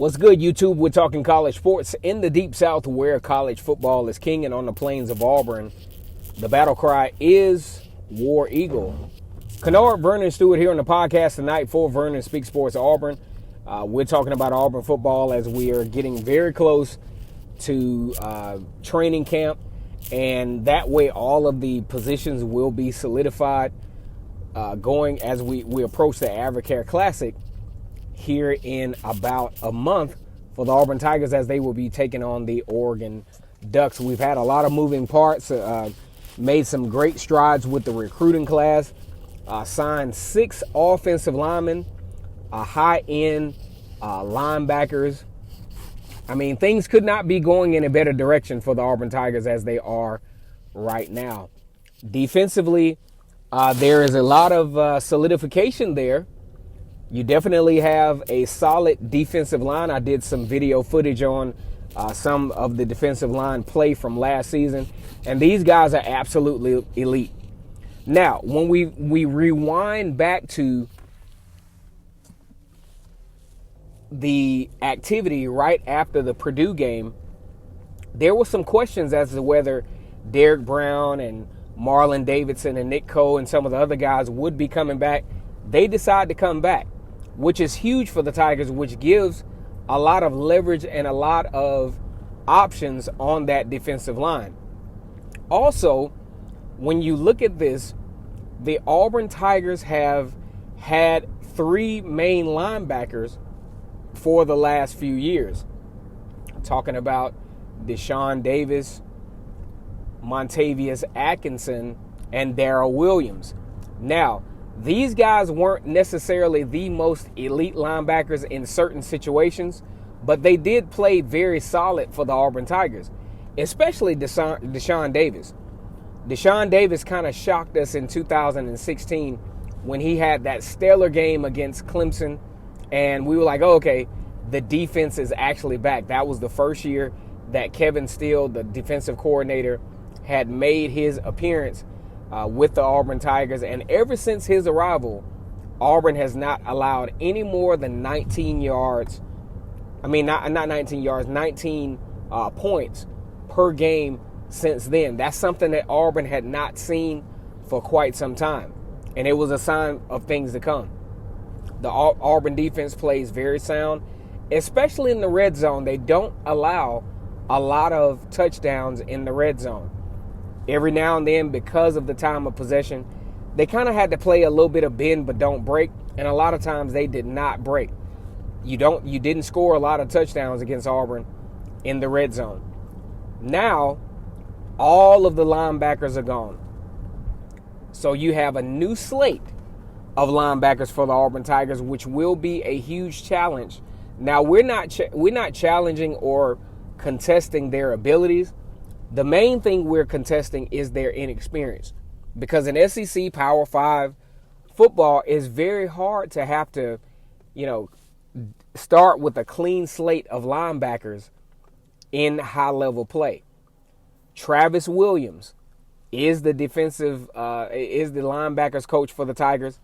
What's good, YouTube? We're talking college sports in the Deep South, where college football is king, and on the plains of Auburn, the battle cry is War Eagle. Kennard, Vernon Stewart here on the podcast tonight for Vernon Speaks Sports Auburn. We're talking about Auburn football as we are getting very close to training camp, and that way all of the positions will be solidified going as we approach the Advocare Classic here in about a month for the Auburn Tigers, as they will be taking on the Oregon Ducks. We've had a lot of moving parts, made some great strides with the recruiting class, signed 6 offensive linemen, high-end linebackers. I mean, things could not be going in a better direction for the Auburn Tigers as they are right now. Defensively, there is a lot of solidification there. You definitely have a solid defensive line. I did some video footage on some of the defensive line play from last season, and these guys are absolutely elite. Now, when we rewind back to the activity right after the Purdue game, there were some questions as to whether Derek Brown and Marlon Davidson and Nick Cole and some of the other guys would be coming back. They decided to come back, which is huge for the Tigers, which gives a lot of leverage and a lot of options on that defensive line. Also, when you look at this, the Auburn Tigers have had 3 main linebackers for the last few years. I'm talking about Deshaun Davis, Montavious Atkinson, and Darrell Williams. Now, these guys weren't necessarily the most elite linebackers in certain situations, but they did play very solid for the Auburn Tigers, especially Deshaun Davis. Deshaun Davis kind of shocked us in 2016 when he had that stellar game against Clemson, and we were like, oh, okay, the defense is actually back. That was the first year that Kevin Steele, the defensive coordinator, had made his appearance with the Auburn Tigers, and ever since his arrival, Auburn has not allowed any more than 19 yards. I mean, not 19 yards, 19 points per game since then. That's something that Auburn had not seen for quite some time, and it was a sign of things to come. The Auburn defense plays very sound, especially in the red zone. They don't allow a lot of touchdowns in the red zone. Every now and then, because of the time of possession, they kind of had to play a little bit of bend but don't break, and a lot of times they did not break. You didn't score a lot of touchdowns against Auburn in the red zone. Now, all of the linebackers are gone. So you have a new slate of linebackers for the Auburn Tigers, which will be a huge challenge. Now, we're not challenging or contesting their abilities. The main thing we're contesting is their inexperience, because in SEC Power 5 football is very hard to have to, start with a clean slate of linebackers in high-level play. Travis Williams is the linebackers coach for the Tigers.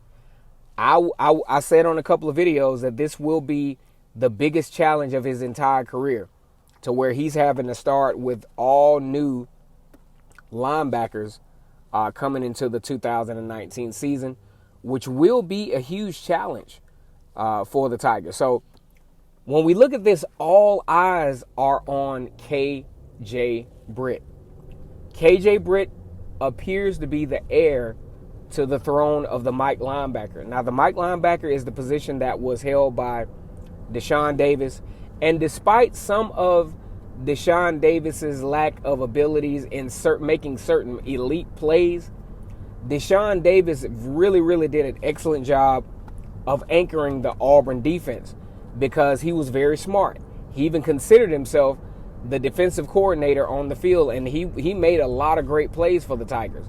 I said on a couple of videos that this will be the biggest challenge of his entire career, to where he's having to start with all new linebackers coming into the 2019 season, which will be a huge challenge for the Tigers. So when we look at this, all eyes are on KJ Britt. KJ Britt appears to be the heir to the throne of the Mike linebacker. Now, the Mike linebacker is the position that was held by Deshaun Davis. And despite some of Deshaun Davis's lack of abilities in making certain elite plays, Deshaun Davis really, really did an excellent job of anchoring the Auburn defense, because he was very smart. He even considered himself the defensive coordinator on the field, and he made a lot of great plays for the Tigers.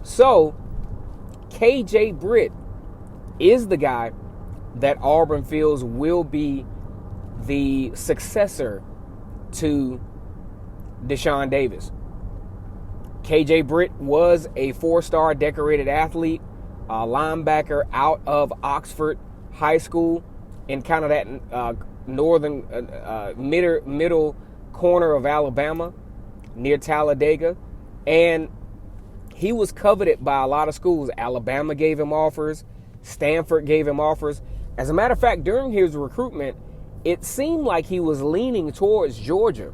So KJ Britt is the guy that Auburn feels will be the successor to Deshaun Davis. KJ Britt was a 4-star decorated athlete, a linebacker out of Oxford High School, in kind of that middle corner of Alabama near Talladega, and he was coveted by a lot of schools. Alabama gave him offers. Stanford gave him offers. As a matter of fact, during his recruitment, it seemed like he was leaning towards Georgia.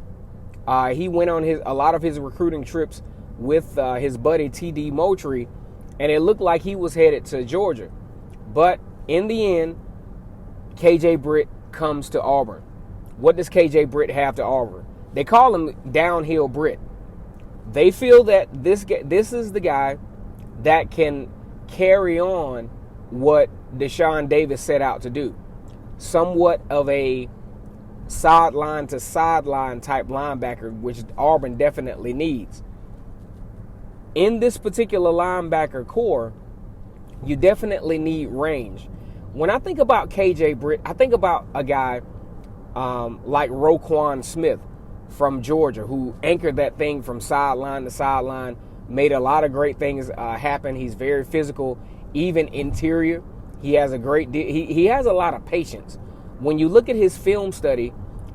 He went on a lot of his recruiting trips with his buddy T.D. Moultrie, and it looked like he was headed to Georgia. But in the end, KJ Britt comes to Auburn. What does KJ Britt have to offer? They call him Downhill Britt. They feel that this is the guy that can carry on what Deshaun Davis set out to do. Somewhat of a sideline to sideline type linebacker, which Auburn definitely needs. In this particular linebacker core, you definitely need range. When I think about KJ Britt, I think about a guy like Roquan Smith from Georgia, who anchored that thing from sideline to sideline, made a lot of great things happen. He's very physical, even interior. He has he has a lot of patience. When you look at his film study,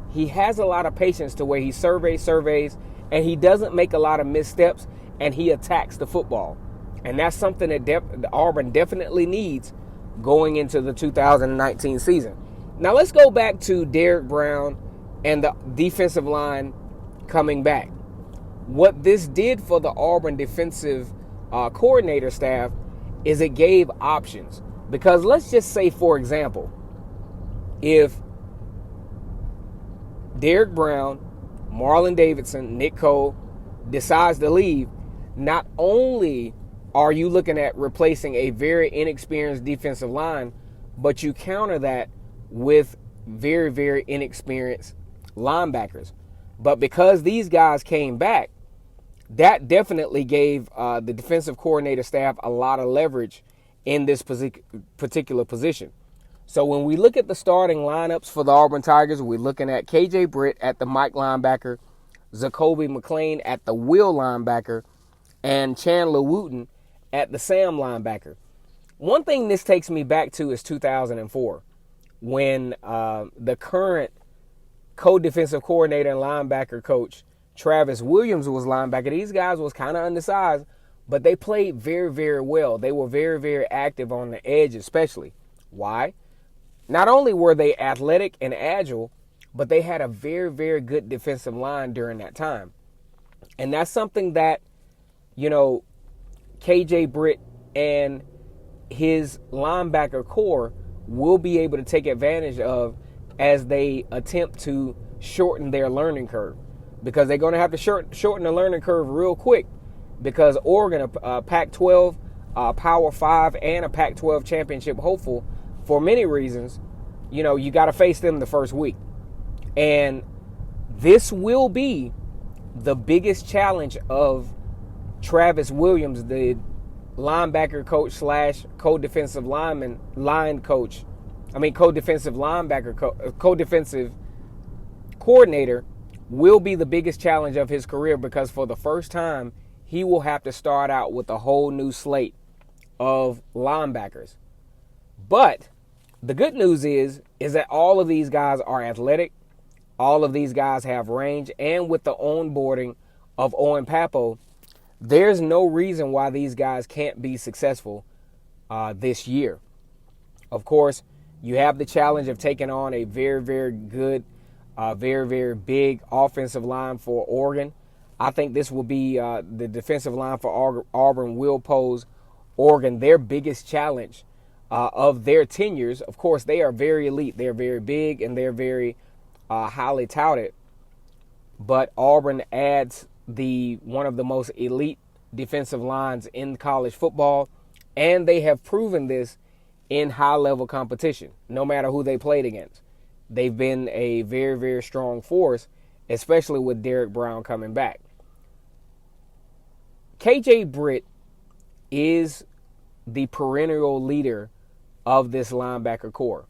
he has a lot of patience to where he surveys, and he doesn't make a lot of missteps, and he attacks the football. And that's something that Auburn definitely needs going into the 2019 season. Now let's go back to Derek Brown and the defensive line coming back. What this did for the Auburn defensive coordinator staff is it gave options. Because let's just say, for example, if Derek Brown, Marlon Davidson, Nick Cole decides to leave, not only are you looking at replacing a very inexperienced defensive line, but you counter that with very, very inexperienced linebackers. But because these guys came back, that definitely gave the defensive coordinator staff a lot of leverage in this particular position. So when we look at the starting lineups for the Auburn Tigers, we're looking at KJ Britt at the Mike linebacker, Zacoby McClain at the Will linebacker, and Chandler Wooten at the Sam linebacker. One thing this takes me back to is 2004, when the current co-defensive coordinator and linebacker coach, Travis Williams, was linebacker. These guys was kind of undersized, but they played very, very well. They were very, very active on the edge especially. Why? Not only were they athletic and agile, but they had a very, very good defensive line during that time. And that's something that, KJ Britt and his linebacker core will be able to take advantage of as they attempt to shorten their learning curve. Because they're going to have to shorten the learning curve real quick, because Oregon, a Pac-12, Power 5, and a Pac-12 championship hopeful, for many reasons, you got to face them the first week. And this will be the biggest challenge of Travis Williams, the linebacker coach / co-defensive co-defensive coordinator, will be the biggest challenge of his career, because for the first time, he will have to start out with a whole new slate of linebackers. But the good news is that all of these guys are athletic. All of these guys have range. And with the onboarding of Owen Pappoe, there's no reason why these guys can't be successful this year. Of course, you have the challenge of taking on a very, very good, very, very big offensive line for Oregon. I think this will be the defensive line for Auburn will pose Oregon their biggest challenge of their tenures. Of course, they are very elite. They're very big, and they're very highly touted. But Auburn adds one of the most elite defensive lines in college football, and they have proven this in high-level competition, no matter who they played against. They've been a very, very strong force, especially with Derek Brown coming back. KJ Britt is the perennial leader of this linebacker core.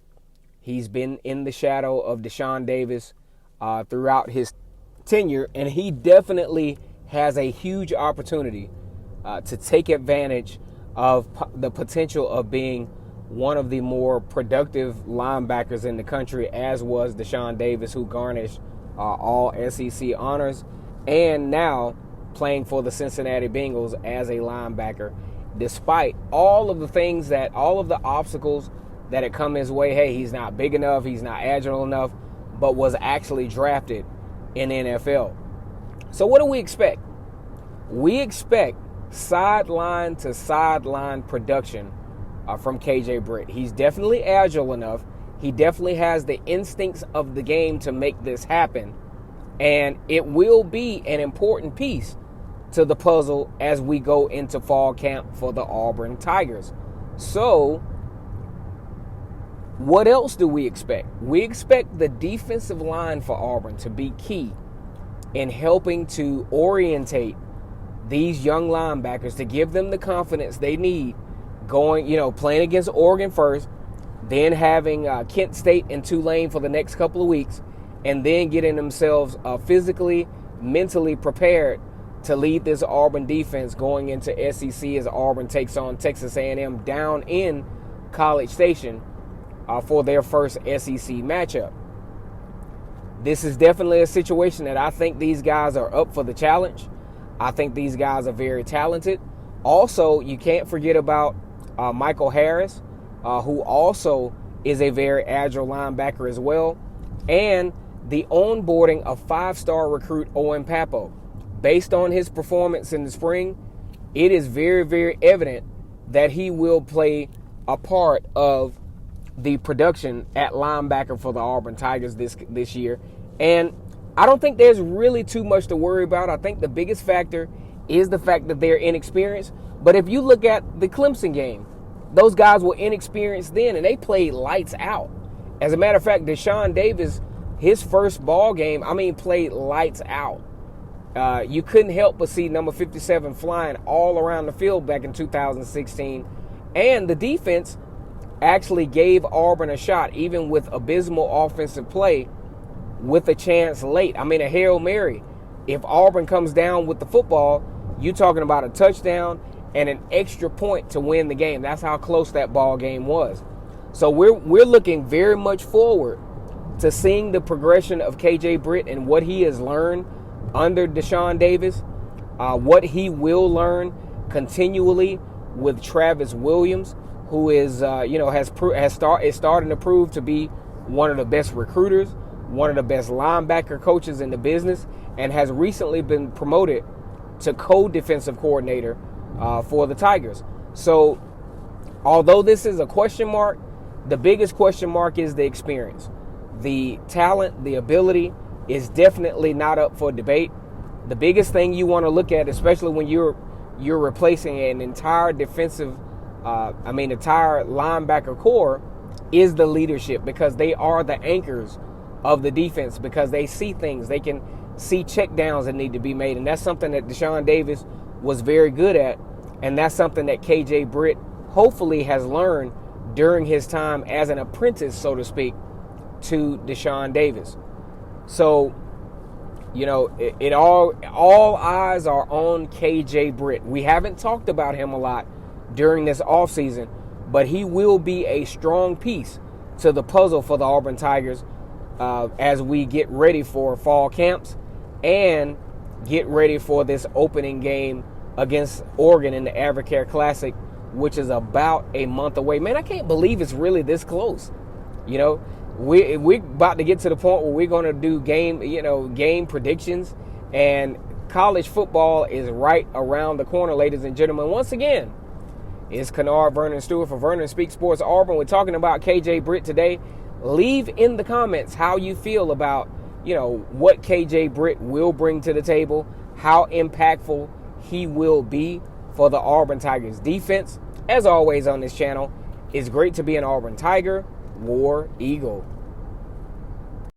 He's been in the shadow of Deshaun Davis throughout his tenure, and he definitely has a huge opportunity to take advantage of the potential of being one of the more productive linebackers in the country, as was Deshaun Davis, who garnished all SEC honors, and now playing for the Cincinnati Bengals as a linebacker. Despite all of the obstacles that had come his way, hey, he's not big enough, he's not agile enough, but was actually drafted in the NFL. So what do we expect? We expect sideline to sideline production from KJ Britt. He's definitely agile enough. He definitely has the instincts of the game to make this happen. And it will be an important piece to the puzzle as we go into fall camp for the Auburn Tigers. So, what else do we expect? We expect the defensive line for Auburn to be key in helping to orientate these young linebackers, to give them the confidence they need playing against Oregon first, then having Kent State and Tulane for the next couple of weeks, and then getting themselves physically, mentally prepared to lead this Auburn defense going into SEC as Auburn takes on Texas A&M down in College Station for their first SEC matchup. This is definitely a situation that I think these guys are up for the challenge. I think these guys are very talented. Also, you can't forget about Michael Harris, who also is a very agile linebacker as well, and the onboarding of five-star recruit Owen Pappoe. Based on his performance in the spring, it is very, very evident that he will play a part of the production at linebacker for the Auburn Tigers this year. And I don't think there's really too much to worry about. I think the biggest factor is the fact that they're inexperienced. But if you look at the Clemson game, those guys were inexperienced then, and they played lights out. As a matter of fact, Deshaun Davis, his first ball game, played lights out. You couldn't help but see number 57 flying all around the field back in 2016. And the defense actually gave Auburn a shot, even with abysmal offensive play, with a chance late. A Hail Mary. If Auburn comes down with the football, you're talking about a touchdown and an extra point to win the game. That's how close that ball game was. So we're looking very much forward to seeing the progression of KJ Britt and what he has learned under Deshaun Davis, what he will learn continually with Travis Williams, who is starting to prove to be one of the best recruiters, one of the best linebacker coaches in the business, and has recently been promoted to co-defensive coordinator for the Tigers. So, although this is a question mark, the biggest question mark is the experience. The talent, the ability is definitely not up for debate. The biggest thing you want to look at, especially when you're replacing an entire entire linebacker core, is the leadership, because they are the anchors of the defense, because they see things. They can see check downs that need to be made, and that's something that Deshaun Davis was very good at, and that's something that KJ Britt hopefully has learned during his time as an apprentice, so to speak, to Deshaun Davis. So, all eyes are on KJ Britt. We haven't talked about him a lot during this offseason, but he will be a strong piece to the puzzle for the Auburn Tigers as we get ready for fall camps and get ready for this opening game against Oregon in the Advocare Classic, which is about a month away. Man, I can't believe it's really this close. We're about to get to the point where we're going to do game predictions, and college football is right around the corner, ladies and gentlemen. Once again, it's Kennard Vernon Stewart for Vernon Speaks Sports Auburn. We're talking about KJ Britt today. Leave in the comments how you feel about, what KJ Britt will bring to the table, how impactful he will be for the Auburn Tigers defense. As always on this channel, it's great to be an Auburn Tiger, War Eagle.